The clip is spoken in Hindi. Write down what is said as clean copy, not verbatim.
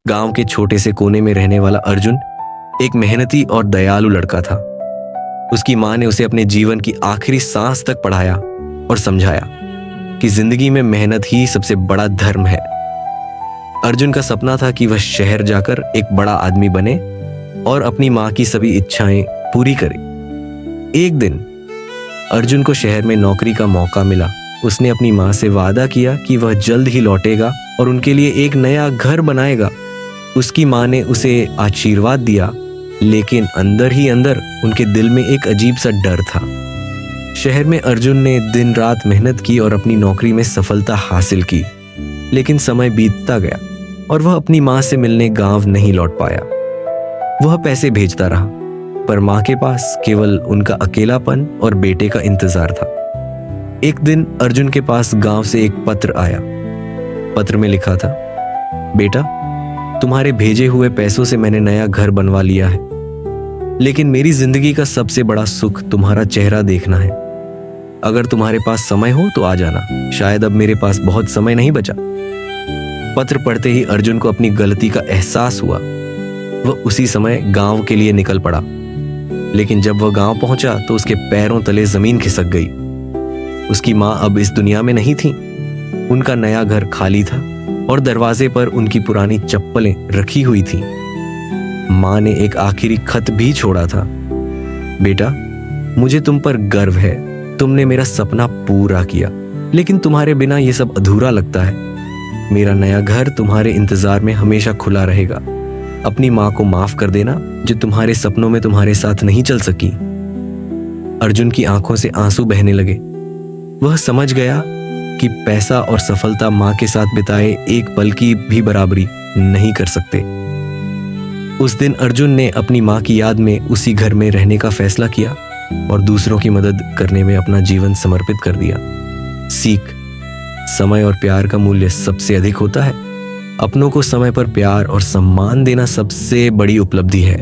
गांव के छोटे से कोने में रहने वाला अर्जुन एक मेहनती और दयालु लड़का था। उसकी मां ने उसे अपने जीवन की आखिरी सांस तक पढ़ाया और समझाया कि जिंदगी में मेहनत ही सबसे बड़ा धर्म है। अर्जुन का सपना था कि वह शहर जाकर एक बड़ा आदमी बने और अपनी मां की सभी इच्छाएं पूरी करे। एक दिन अर्जुन को शहर में नौकरी का मौका मिला। उसने अपनी मां से वादा किया कि वह जल्द ही लौटेगा और उनके लिए एक नया घर बनाएगा। उसकी मां ने उसे आशीर्वाद दिया, लेकिन अंदर ही अंदर उनके दिल में एक अजीब सा डर था। शहर में अर्जुन ने दिन रात मेहनत की और अपनी नौकरी में सफलता हासिल की, लेकिन समय बीतता गया और वह अपनी मां से मिलने गांव नहीं लौट पाया। वह पैसे भेजता रहा, पर मां के पास केवल उनका अकेलापन और बेटे का इंतजार था। एक दिन अर्जुन के पास गांव से एक पत्र आया। पत्र में लिखा था, बेटा, तुम्हारे भेजे हुए पैसों से मैंने नया घर बनवा लिया है, लेकिन मेरी जिंदगी का सबसे बड़ा सुख तुम्हारा चेहरा देखना है। अगर तुम्हारे पास समय हो तो आ जाना, शायद अब मेरे पास बहुत समय नहीं बचा। पत्र पढ़ते ही अर्जुन को अपनी गलती का एहसास हुआ। वह उसी समय गांव के लिए निकल पड़ा, लेकिन जब वह गांव पहुंचा तो उसके पैरों तले जमीन खिसक गई। उसकी मां अब इस दुनिया में नहीं थी। उनका नया घर खाली था और दरवाजे पर उनकी पुरानी चप्पलें रखी हुई थी। मां ने एक आखिरी खत भी छोड़ा था, बेटा, मुझे तुम पर गर्व है। तुमने मेरा सपना पूरा किया, लेकिन तुम्हारे बिना यह सब अधूरा लगता है। मेरा नया घर तुम्हारे इंतजार में हमेशा खुला रहेगा। अपनी मां को माफ कर देना जो तुम्हारे सपनों में तुम्हारे साथ नहीं चल सकी। अर्जुन की आंखों से आंसू बहने लगे। वह समझ गया कि पैसा और सफलता मां के साथ बिताए एक पल की भी बराबरी नहीं कर सकते। उस दिन अर्जुन ने अपनी मां की याद में उसी घर में रहने का फैसला किया और दूसरों की मदद करने में अपना जीवन समर्पित कर दिया। सीख, समय और प्यार का मूल्य सबसे अधिक होता है। अपनों को समय पर प्यार और सम्मान देना सबसे बड़ी उपलब्धि है।